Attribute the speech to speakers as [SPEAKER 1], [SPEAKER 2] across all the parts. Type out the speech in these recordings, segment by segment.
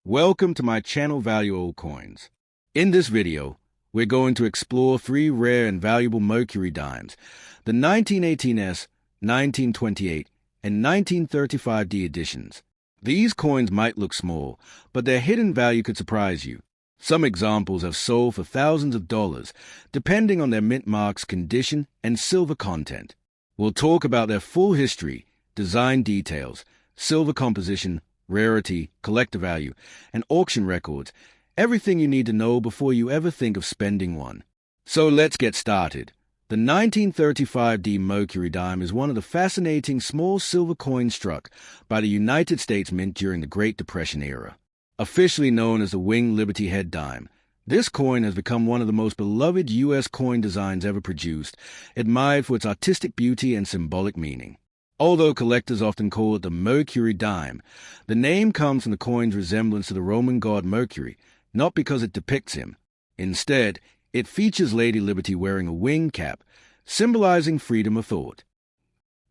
[SPEAKER 1] Welcome to my channel Value Old Coins. In this video, we're going to explore three rare and valuable Mercury Dimes, the 1918S, 1928, and 1935D editions. These coins might look small, but their hidden value could surprise you. Some examples have sold for thousands of dollars, depending on their mint mark's condition and silver content. We'll talk about their full history, design details, silver composition, rarity, collector value, and auction records, everything you need to know before you ever think of spending one. So let's get started. The 1935D Mercury Dime is one of the fascinating small silver coins struck by the United States Mint during the Great Depression era. Officially known as the Winged Liberty Head Dime, this coin has become one of the most beloved U.S. coin designs ever produced, admired for its artistic beauty and symbolic meaning. Although collectors often call it the Mercury Dime, the name comes from the coin's resemblance to the Roman god Mercury, not because it depicts him. Instead, it features Lady Liberty wearing a wing cap, symbolizing freedom of thought.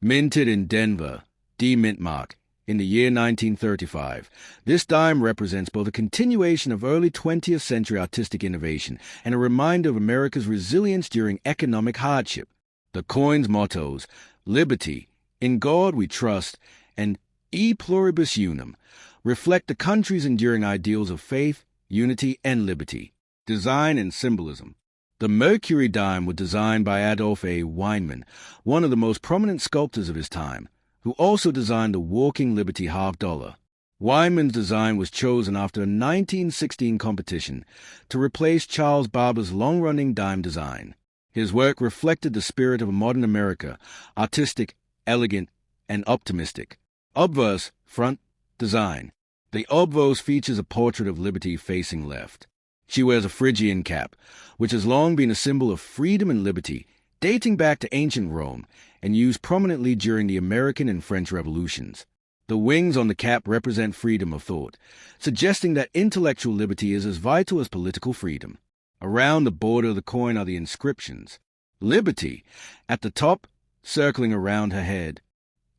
[SPEAKER 1] Minted in Denver, D mint mark, in the year 1935, this dime represents both a continuation of early 20th century artistic innovation and a reminder of America's resilience during economic hardship. The coin's mottos, Liberty, In God We Trust, and E Pluribus Unum, reflect the country's enduring ideals of faith, unity, and liberty. Design and symbolism. The Mercury Dime was designed by Adolph A. Weinman, one of the most prominent sculptors of his time, who also designed the Walking Liberty half dollar. Weinman's design was chosen after a 1916 competition to replace Charles Barber's long-running dime design. His work reflected the spirit of a modern America, artistic, elegant, and optimistic. Obverse, front, design. The obverse features a portrait of Liberty facing left. She wears a Phrygian cap, which has long been a symbol of freedom and liberty, dating back to ancient Rome, and used prominently during the American and French revolutions. The wings on the cap represent freedom of thought, suggesting that intellectual liberty is as vital as political freedom. Around the border of the coin are the inscriptions. Liberty, at the top, circling around her head.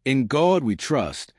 [SPEAKER 1] In God We Trust,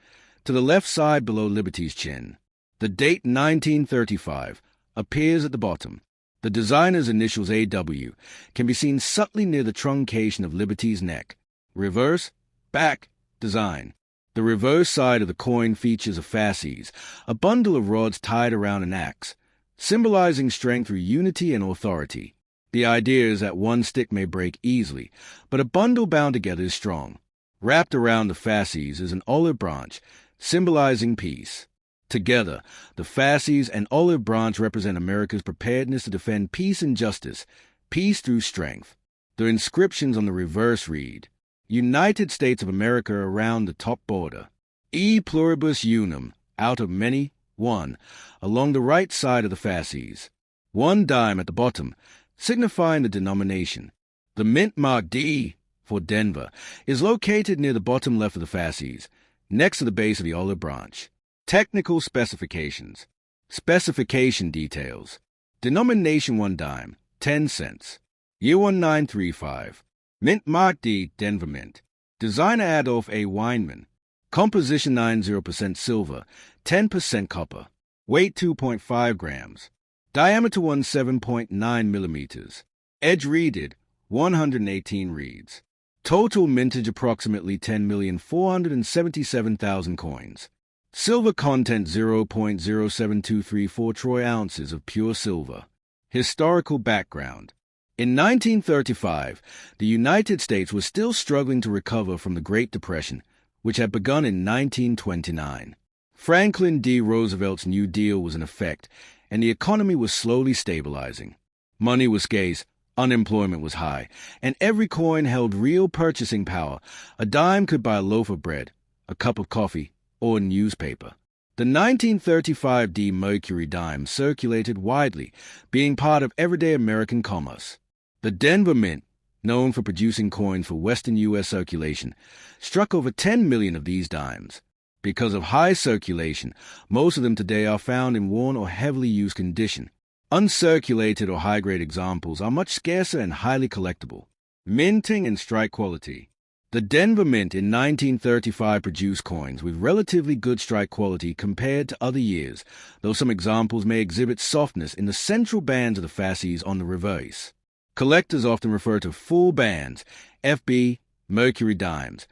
[SPEAKER 1] to the left side below Liberty's chin. The date 1935 appears at the bottom. The designer's initials AW can be seen subtly near the truncation of Liberty's neck. Reverse, back, design. The reverse side of the coin features a fasces, a bundle of rods tied around an axe, symbolizing strength through unity and authority. The idea is that one stick may break easily, but a bundle bound together is strong. Wrapped around the fasces is an olive branch, symbolizing peace. Together, the fasces and olive branch represent America's preparedness to defend peace and justice, peace through strength. The inscriptions on the reverse read, United States of America around the top border. E Pluribus Unum, out of many, one, along the right side of the fasces. One dime at the bottom, signifying the denomination. The mint mark D, for Denver, is located near the bottom left of the fasces, next to the base of the olive branch. Technical specifications. Specification details. Denomination 1 dime, 10 cents. Year 1935. Mint mark D, Denver Mint. Designer Adolph A. Weinman. Composition 90% silver, 10% copper. Weight 2.5 grams. Diameter 17.9 millimeters. Edge reeded, 118 reeds. Total mintage approximately 10,477,000 coins. Silver content 0.07234 troy ounces of pure silver. Historical background. In 1935, the United States was still struggling to recover from the Great Depression, which had begun in 1929. Franklin D. Roosevelt's New Deal was in effect, and the economy was slowly stabilizing. Money was scarce, unemployment was high, and every coin held real purchasing power. A dime could buy a loaf of bread, a cup of coffee, or a newspaper. The 1935D Mercury Dime circulated widely, being part of everyday American commerce. The Denver Mint, known for producing coins for Western U.S. circulation, struck over 10 million of these dimes. Because of high circulation, most of them today are found in worn or heavily used condition. Uncirculated or high-grade examples are much scarcer and highly collectible. Minting and strike quality. The Denver Mint in 1935 produced coins with relatively good strike quality compared to other years, though some examples may exhibit softness in the central bands of the fasces on the reverse. Collectors often refer to full bands, FB, Mercury Dimes,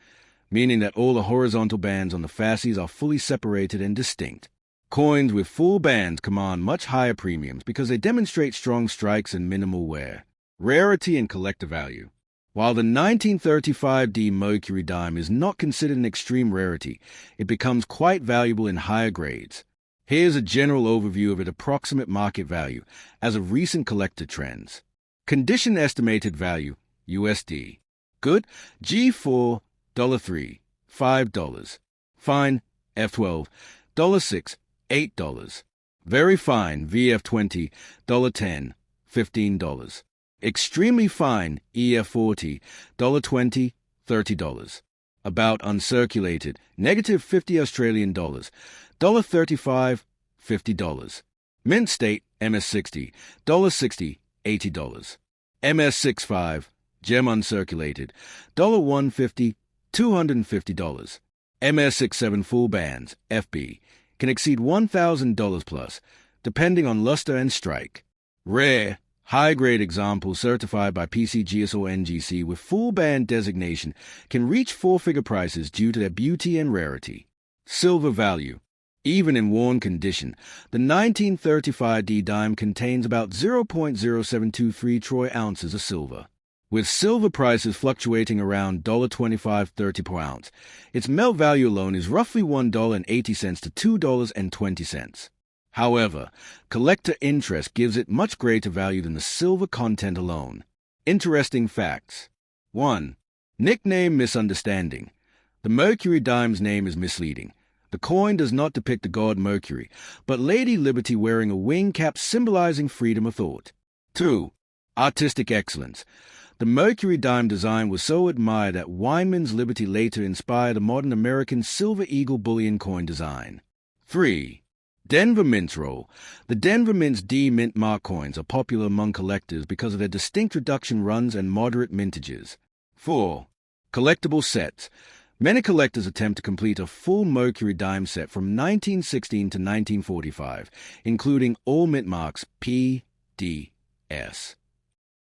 [SPEAKER 1] meaning that all the horizontal bands on the fasces are fully separated and distinct. Coins with full bands command much higher premiums because they demonstrate strong strikes and minimal wear. Rarity and collector value. While the 1935D Mercury Dime is not considered an extreme rarity, it becomes quite valuable in higher grades. Here's a general overview of its approximate market value as of recent collector trends. Condition estimated value, USD. Good, G4, $3, $5. Fine, F12, $6, $8. Very fine, VF20, $10, $15. Extremely fine, EF40, $20, $30. About uncirculated, negative 50 Australian dollars, $35, $50. Mint state, MS60, $60, $80. MS65, gem uncirculated, $150, $250. MS67 full bands, FB, can exceed $1,000 plus, depending on luster and strike. Rare, high-grade examples certified by PCGS or NGC with full band designation can reach four-figure prices due to their beauty and rarity. Silver value. Even in worn condition, the 1935D dime contains about 0.0723 troy ounces of silver. With silver prices fluctuating around $25.30 per ounce, its melt value alone is roughly $1.80 to $2.20. However, collector interest gives it much greater value than the silver content alone. Interesting facts. 1. Nickname misunderstanding. The Mercury Dime's name is misleading. The coin does not depict the god Mercury, but Lady Liberty wearing a wing cap symbolizing freedom of thought. 2. Artistic excellence. The Mercury Dime design was so admired that Wyman's Liberty later inspired a modern American silver eagle bullion coin design. 3. Denver Mint's role. The Denver Mint's D Mint Mark coins are popular among collectors because of their distinct reduction runs and moderate mintages. 4. Collectible sets. Many collectors attempt to complete a full Mercury Dime set from 1916 to 1945, including all mint marks P, D, S.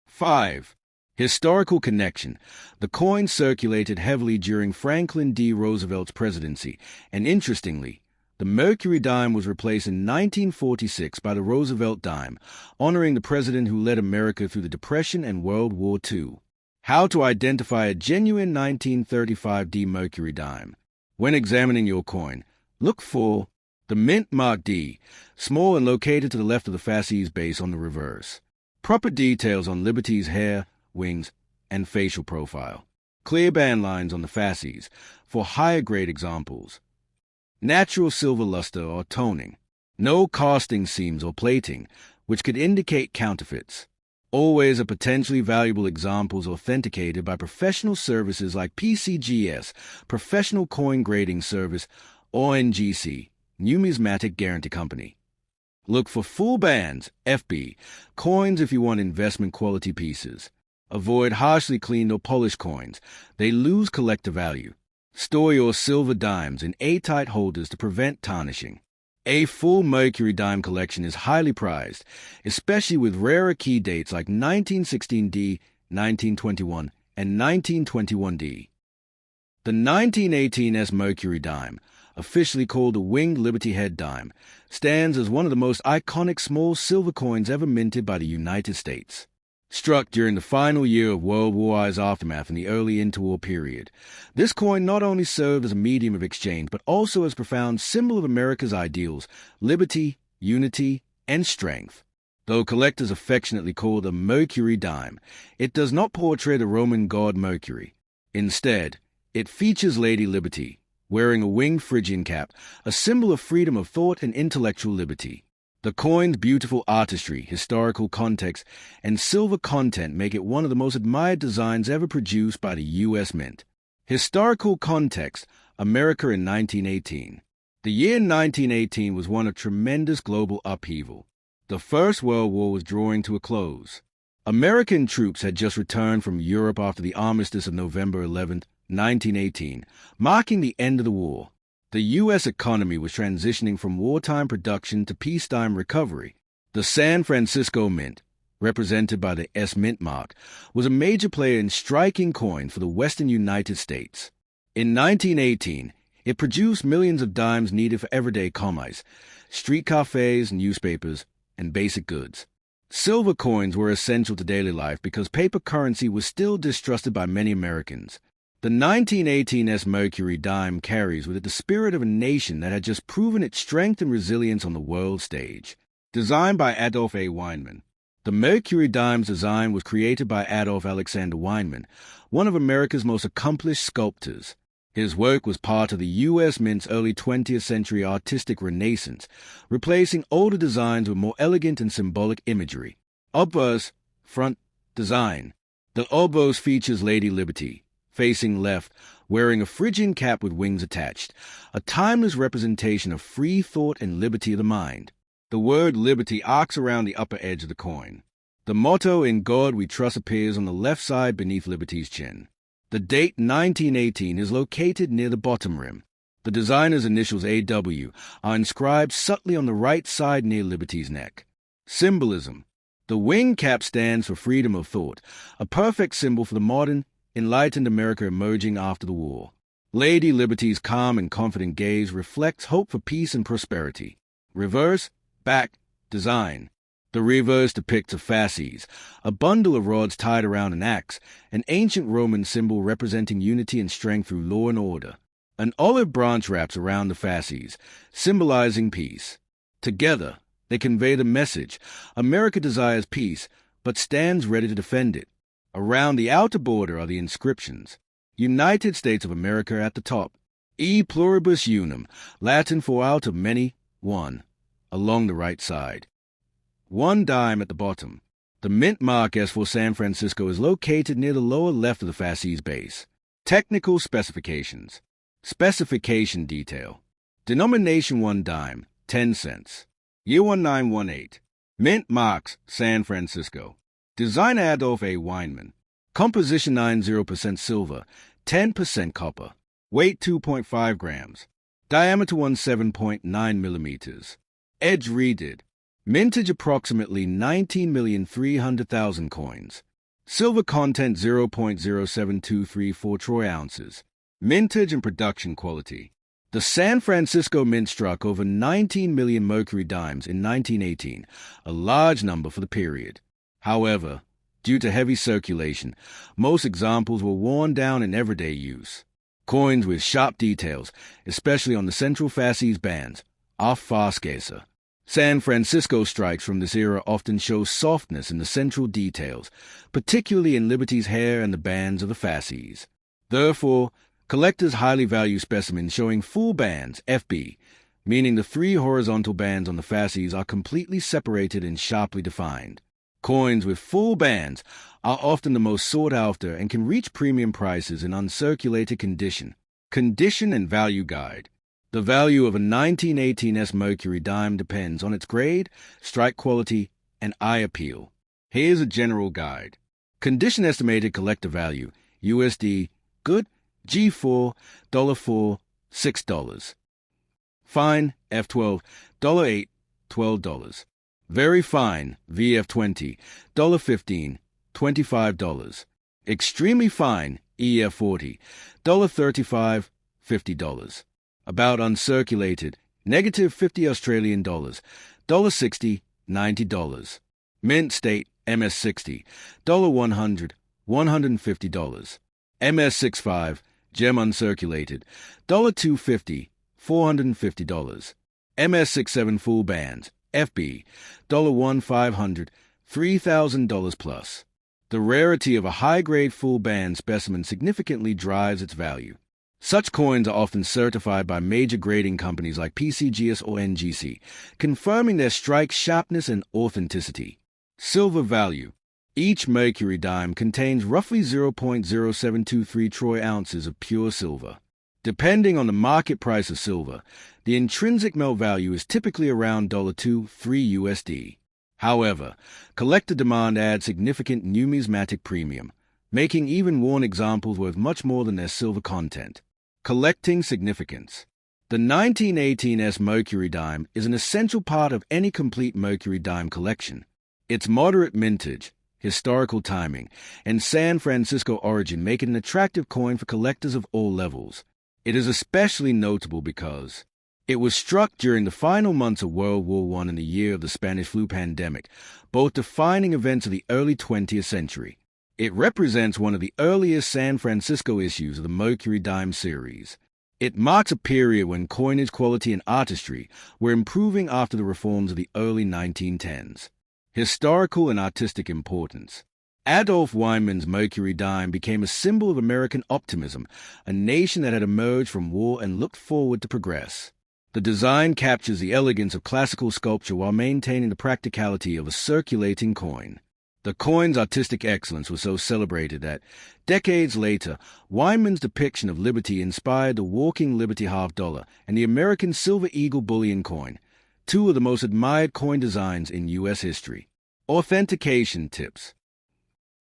[SPEAKER 1] 5. Historical connection. The coin circulated heavily during Franklin D. Roosevelt's presidency, and interestingly, the Mercury Dime was replaced in 1946 by the Roosevelt Dime, honoring the president who led America through the Depression and World War II. How to identify a genuine 1935D Mercury Dime. When examining your coin, look for the mint mark D, small and located to the left of the fasces base on the reverse. Proper details on Liberty's hair, wings, and facial profile. Clear band lines on the fasces for higher grade examples. Natural silver luster or toning. No casting seams or plating, which could indicate counterfeits. Always a potentially valuable examples authenticated by professional services like PCGS, Professional Coin Grading Service, or NGC, Numismatic Guarantee Company. Look for full bands, FB, coins if you want investment quality pieces. Avoid harshly cleaned or polished coins. They lose collector value. Store your silver dimes in airtight holders to prevent tarnishing. A full Mercury Dime collection is highly prized, especially with rarer key dates like 1916D, 1921, and 1921D. The 1918S Mercury Dime, officially called the Winged Liberty Head Dime, stands as one of the most iconic small silver coins ever minted by the United States. Struck during the final year of World War I's aftermath in the early interwar period, this coin not only served as a medium of exchange, but also as a profound symbol of America's ideals, liberty, unity, and strength. Though collectors affectionately call it a Mercury Dime, it does not portray the Roman god Mercury. Instead, it features Lady Liberty, wearing a winged Phrygian cap, a symbol of freedom of thought and intellectual liberty. The coin's beautiful artistry, historical context, and silver content make it one of the most admired designs ever produced by the U.S. Mint. Historical context: America in 1918. The year 1918 was one of tremendous global upheaval. The First World War was drawing to a close. American troops had just returned from Europe after the armistice of November 11, 1918, marking the end of the war. The U.S. economy was transitioning from wartime production to peacetime recovery. The San Francisco Mint, represented by the S Mint mark, was a major player in striking coin for the western United States. In 1918, it produced millions of dimes needed for everyday commerce, street cafes, newspapers, and basic goods. Silver coins were essential to daily life because paper currency was still distrusted by many Americans. The 1918 Mercury Dime carries with it the spirit of a nation that had just proven its strength and resilience on the world stage. Designed by Adolph A. Weinman. The Mercury Dimes design was created by Adolph Alexander Weinman, one of America's most accomplished sculptors. His work was part of the U.S. Mint's early 20th century artistic renaissance, replacing older designs with more elegant and symbolic imagery. Obverse, front, design. The obverse features Lady Liberty, facing left, wearing a Phrygian cap with wings attached, a timeless representation of free thought and liberty of the mind. The word liberty arcs around the upper edge of the coin. The motto, "In God We Trust," appears on the left side beneath Liberty's chin. The date 1918 is located near the bottom rim. The designer's initials AW are inscribed subtly on the right side near Liberty's neck. Symbolism. The wing cap stands for freedom of thought, a perfect symbol for the modern, enlightened America emerging after the war. Lady Liberty's calm and confident gaze reflects hope for peace and prosperity. Reverse, back, design. The reverse depicts a fasces, a bundle of rods tied around an axe, an ancient Roman symbol representing unity and strength through law and order. An olive branch wraps around the fasces, symbolizing peace. Together, they convey the message: America desires peace, but stands ready to defend it. Around the outer border are the inscriptions: United States of America at the top, E Pluribus Unum, Latin for out of many, one, along the right side. 1 dime at the bottom. The mint mark S for San Francisco is located near the lower left of the fasces base. Technical specifications. Specification detail. Denomination 1 dime, 10 cents. Year 1918. Mint marks San Francisco. Designer Adolph A. Weinman. Composition 90% silver, 10% copper. Weight 2.5 grams. Diameter 17.9 millimeters. Edge redid. Mintage approximately 19,300,000 coins. Silver content 0.07234 troy ounces. Mintage and production quality. The San Francisco Mint struck over 19 million Mercury Dimes in 1918, a large number for the period. However, due to heavy circulation, most examples were worn down in everyday use. Coins with sharp details, especially on the central fasces bands, are far scarcer. San Francisco strikes from this era often show softness in the central details, particularly in Liberty's hair and the bands of the fasces. Therefore, collectors highly value specimens showing full bands, FB, meaning the 3 horizontal bands on the fasces are completely separated and sharply defined. Coins with full bands are often the most sought after and can reach premium prices in uncirculated condition. Condition and value guide. The value of a 1918 Mercury Dime depends on its grade, strike quality, and eye appeal. Here's a general guide. Condition estimated collector value, USD, good, G4, $4, $6. Fine, F12, $8, $12. Very fine, VF20, $15, $25. Extremely fine, EF40, $35, $50. About uncirculated, negative 50 Australian dollars, $60, $90. Mint state, MS60, $100, $150. MS65, gem uncirculated, $250, $450. MS67 full bands, FB, $1,500, $3,000 plus. The rarity of a high-grade full band specimen significantly drives its value. Such coins are often certified by major grading companies like PCGS or NGC, confirming their strike sharpness and authenticity. Silver value. Each Mercury Dime contains roughly 0.0723 troy ounces of pure silver. Depending on the market price of silver, the intrinsic melt value is typically around $2-3 USD. However, collector demand adds significant numismatic premium. making even worn examples worth much more than their silver content. Collecting significance. The 1918 Mercury Dime is an essential part of any complete Mercury Dime collection. Its moderate mintage, historical timing, and San Francisco origin make it an attractive coin for collectors of all levels. It is especially notable because it was struck during the final months of World War I and the year of the Spanish flu pandemic, both defining events of the early 20th century. It represents one of the earliest San Francisco issues of the Mercury Dime series. It marks a period when coinage quality and artistry were improving after the reforms of the early 1910s. Historical and artistic importance. Adolph Weinmann's Mercury Dime became a symbol of American optimism, a nation that had emerged from war and looked forward to progress. The design captures the elegance of classical sculpture while maintaining the practicality of a circulating coin. The coin's artistic excellence was so celebrated that, decades later, Weinmann's depiction of liberty inspired the Walking Liberty $50 and the American Silver Eagle bullion coin, two of the most admired coin designs in U.S. history. Authentication tips.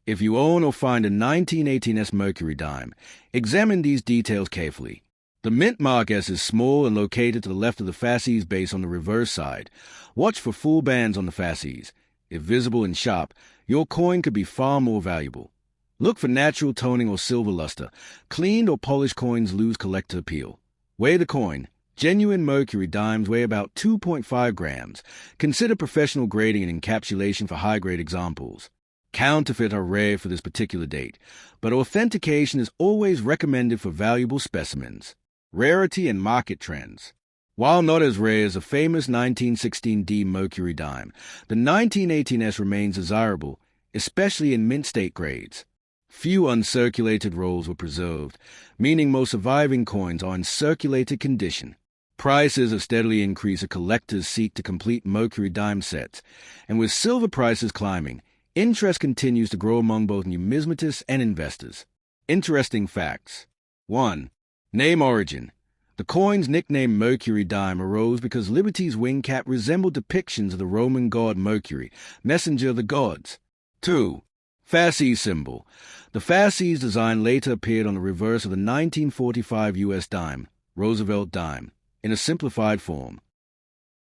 [SPEAKER 1] If you own or find a 1918 Mercury Dime, examine these details carefully. The mint mark S is small and located to the left of the fasces base on the reverse side. Watch for full bands on the fasces. If visible and sharp, your coin could be far more valuable. Look for natural toning or silver luster. Cleaned or polished coins lose collector appeal. Weigh the coin. Genuine Mercury Dimes weigh about 2.5 grams. Consider professional grading and encapsulation for high-grade examples. Counterfeit are rare for this particular date, but authentication is always recommended for valuable specimens. Rarity and market trends. While not as rare as a famous 1916 D Mercury Dime, the 1918 remains desirable, especially in mint state grades. Few uncirculated rolls were preserved, meaning most surviving coins are in circulated condition. Prices have steadily increased as collectors seek to complete Mercury Dime sets, and with silver prices climbing, interest continues to grow among both numismatists and investors. Interesting facts. 1. Name origin. The coin's nickname Mercury Dime arose because Liberty's wing cap resembled depictions of the Roman god Mercury, messenger of the gods. 2. Fasces symbol. The fasces design later appeared on the reverse of the 1945 U.S. dime, Roosevelt dime, in a simplified form.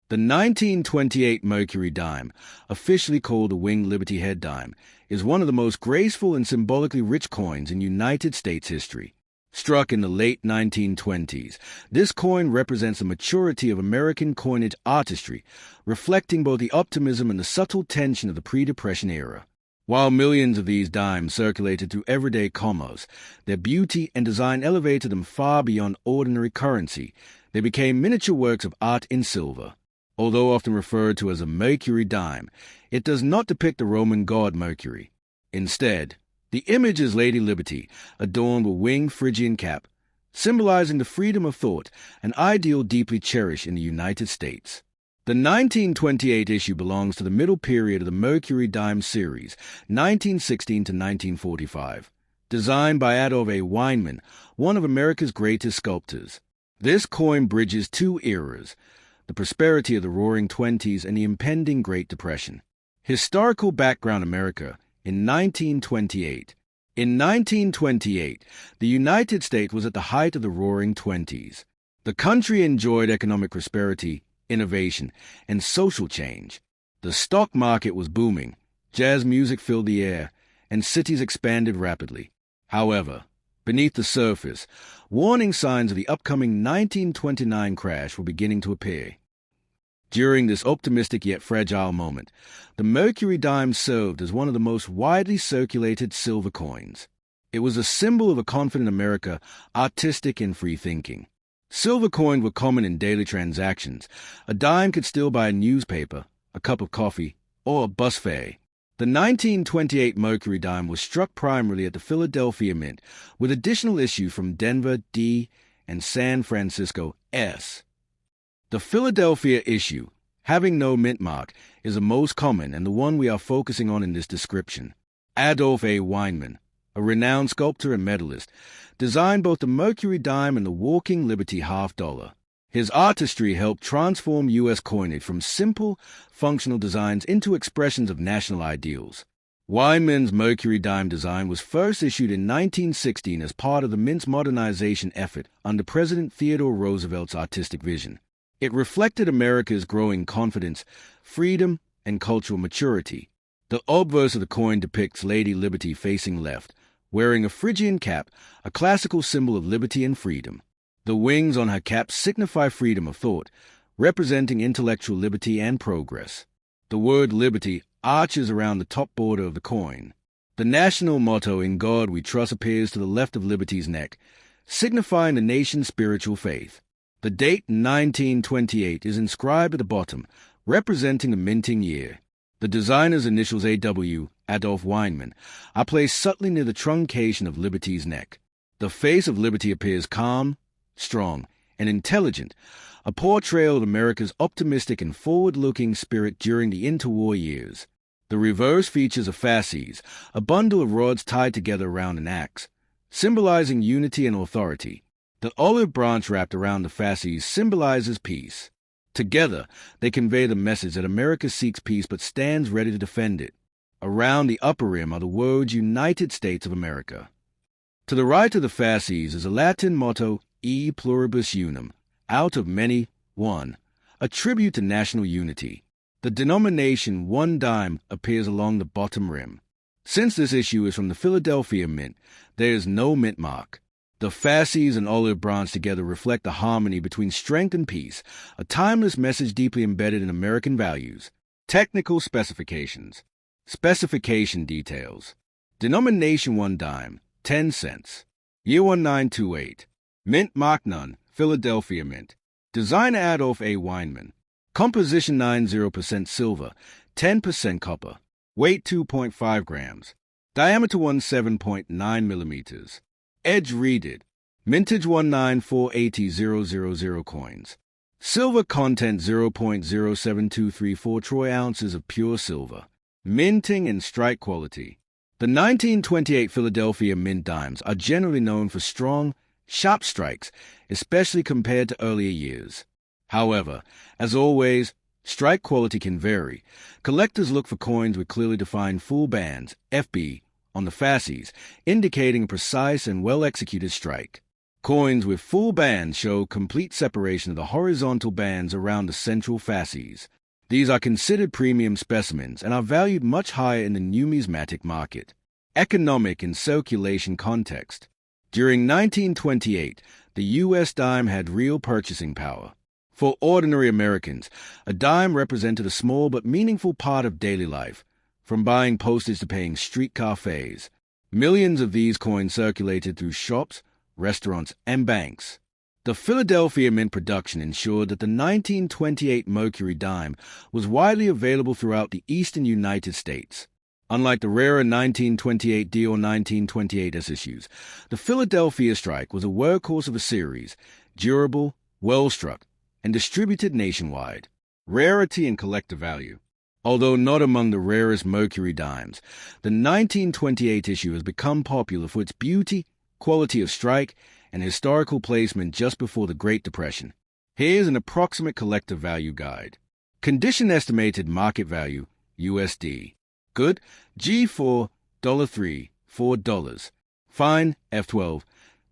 [SPEAKER 1] The 1928 Mercury Dime, officially called the Winged Liberty Head Dime, is one of the most graceful and symbolically rich coins in United States history. Struck in the late 1920s, this coin represents the maturity of American coinage artistry, reflecting both the optimism and the subtle tension of the pre-Depression era. While millions of these dimes circulated through everyday commerce, their beauty and design elevated them far beyond ordinary currency. They became miniature works of art in silver. Although often referred to as a Mercury Dime, it does not depict the Roman god Mercury. Instead, the image is Lady Liberty, adorned with winged Phrygian cap, symbolizing the freedom of thought, an ideal deeply cherished in the United States. The 1928 issue belongs to the middle period of the Mercury Dime series, 1916 to 1945, designed by Adolph A. Weinmann, one of America's greatest sculptors. This coin bridges two eras, the prosperity of the Roaring Twenties and the impending Great Depression. Historical background. America in 1928. In 1928, the United States was at the height of the Roaring Twenties. The country enjoyed economic prosperity, innovation, and social change. The stock market was booming, jazz music filled the air, and cities expanded rapidly. However, beneath the surface, warning signs of the upcoming 1929 crash were beginning to appear. During this optimistic yet fragile moment, the Mercury Dime served as one of the most widely circulated silver coins. It was a symbol of a confident America, artistic and free-thinking. Silver coins were common in daily transactions. A dime could still buy a newspaper, a cup of coffee, or a bus fare. The 1928 Mercury Dime was struck primarily at the Philadelphia Mint, with additional issues from Denver, D, and San Francisco, S. The Philadelphia issue, having no mint mark, is the most common and the one we are focusing on in this description. Adolph A. Weinmann, a renowned sculptor and medalist, designed both the Mercury Dime and the Walking Liberty $50. His artistry helped transform U.S. coinage from simple, functional designs into expressions of national ideals. Weinman's Mercury Dime design was first issued in 1916 as part of the Mint's modernization effort under President Theodore Roosevelt's artistic vision. It reflected America's growing confidence, freedom, and cultural maturity. The obverse of the coin depicts Lady Liberty facing left, wearing a Phrygian cap, a classical symbol of liberty and freedom. The wings on her cap signify freedom of thought, representing intellectual liberty and progress. The word liberty arches around the top border of the coin. The national motto, "In God We Trust," appears to the left of Liberty's neck, signifying the nation's spiritual faith. The date 1928 is inscribed at the bottom, representing the minting year. The designer's initials AW, Adolf Weinman, are placed subtly near the truncation of Liberty's neck. The face of Liberty appears calm, strong, and intelligent, a portrayal of America's optimistic and forward-looking spirit during the interwar years. The reverse features a fasces, a bundle of rods tied together around an axe, symbolizing unity and authority. The olive branch wrapped around the fasces symbolizes peace. Together, they convey the message that America seeks peace but stands ready to defend it. Around the upper rim are the words United States of America. To the right of the fasces is a Latin motto, E Pluribus Unum, out of many, one, a tribute to national unity. The denomination 1 dime appears along the bottom rim. Since this issue is from the Philadelphia Mint, there is no mint mark. The fasces and olive branch together reflect the harmony between strength and peace, a timeless message deeply embedded in American values. Technical specifications. Specification details. Denomination 1 dime, 10 cents. Year 1928. Mint mark none, Philadelphia Mint. Designer Adolf A. Weinman. Composition 90% silver, 10% copper. Weight 2.5 grams. Diameter 17.9 millimeters. Edge reeded. Mintage 1948000 coins. Silver content 0.07234 troy ounces of pure silver. Minting and strike quality. The 1928 Philadelphia Mint dimes are generally known for strong, sharp strikes, especially compared to earlier years. However, as always, strike quality can vary. Collectors look for coins with clearly defined full bands, FB, on the fasces, indicating a precise and well-executed strike. Coins with full bands show complete separation of the horizontal bands around the central fasces. These are considered premium specimens and are valued much higher in the numismatic market. Economic and circulation context. During 1928, the U.S. dime had real purchasing power. For ordinary Americans, a dime represented a small but meaningful part of daily life, from buying postage to paying streetcar fares. Millions of these coins circulated through shops, restaurants, and banks. The Philadelphia Mint production ensured that the 1928 Mercury Dime was widely available throughout the eastern United States. Unlike the rarer 1928D or 1928S issues, the Philadelphia strike was a workhorse of a series, durable, well-struck, and distributed nationwide. Rarity and collector value. Although not among the rarest Mercury dimes, the 1928 issue has become popular for its beauty, quality of strike, and historical placement just before the Great Depression. Here's an approximate collector value guide. Condition estimated market value, USD. Good, G4, $3, $4. Fine, F12,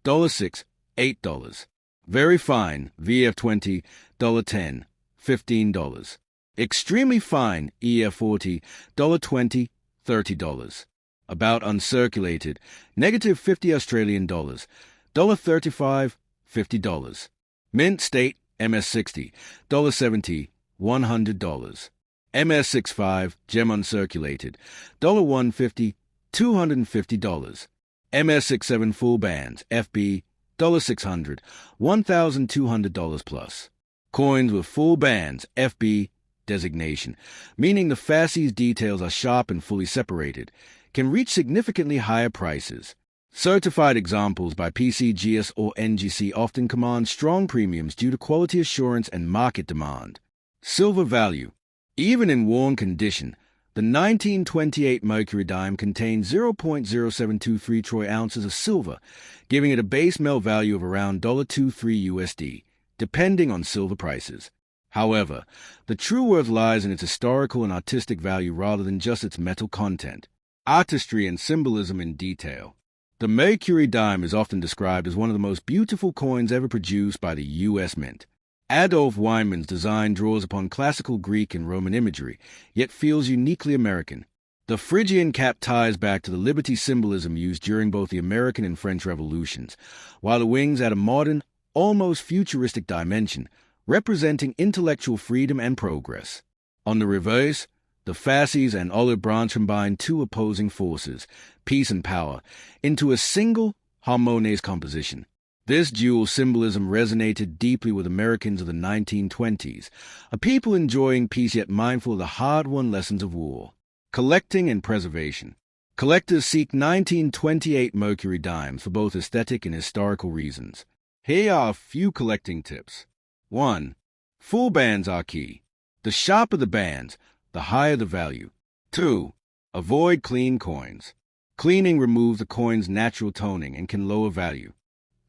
[SPEAKER 1] $6, $8. Very fine, VF20, $10, $15. Extremely fine, EF40, $20, $30. About uncirculated, negative 50 Australian dollars, $35, $50. Mint state, MS60, $70, $100. MS65, gem uncirculated, $150, $250. MS67 full bands, FB, $600, $1,200 plus. Coins with full bands, FB, designation, meaning the fasces details are sharp and fully separated, can reach significantly higher prices. Certified examples by PCGS or NGC often command strong premiums due to quality assurance and market demand. Silver value. Even in worn condition, the 1928 Mercury Dime contains 0.0723 troy ounces of silver, giving it a base metal value of around $23 USD, depending on silver prices. However, the true worth lies in its historical and artistic value rather than just its metal content. Artistry and symbolism in detail. The Mercury Dime is often described as one of the most beautiful coins ever produced by the U.S. Mint. Adolph Weinman's design draws upon classical Greek and Roman imagery, yet feels uniquely American. The Phrygian cap ties back to the liberty symbolism used during both the American and French revolutions, while the wings add a modern, almost futuristic dimension, representing intellectual freedom and progress. On the reverse, the fasces and olive branch combine two opposing forces, peace and power, into a single, harmonious composition. This dual symbolism resonated deeply with Americans of the 1920s, a people enjoying peace yet mindful of the hard-won lessons of war. Collecting and preservation. Collectors seek 1928 Mercury Dimes for both aesthetic and historical reasons. Here are a few collecting tips. 1. Full bands are key. The sharper the bands, the higher the value. 2. Avoid clean coins. Cleaning removes the coin's natural toning and can lower value.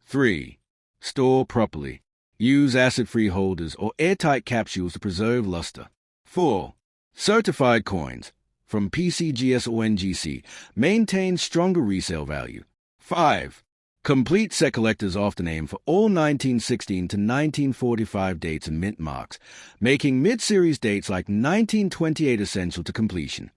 [SPEAKER 1] 3. Store properly. Use acid-free holders or airtight capsules to preserve luster. 4. Certified coins, from PCGS or NGC, maintain stronger resale value. 5. Complete set collectors often aim for all 1916 to 1945 dates and mint marks, making mid-series dates like 1928 essential to completion.